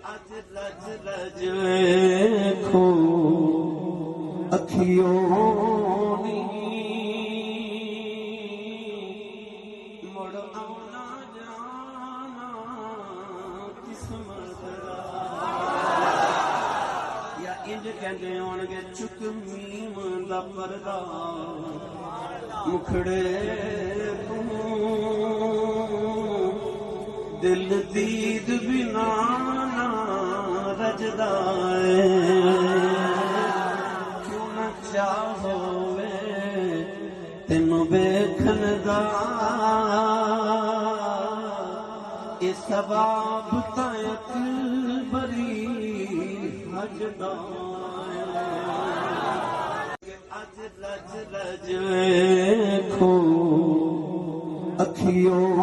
اج رج رج ویکھو اکھیوں نی مڑ آنا جانا قسمت دا یا انج کہندے ہون گے چک میم دا پردہ مکھڑے دل دید بنا نہ رجدا کیوں نہ چاہوے تینوں ویکھن دا اے ثواب تاں اکبری حج دا اج رج رج ویکھو اکھیوں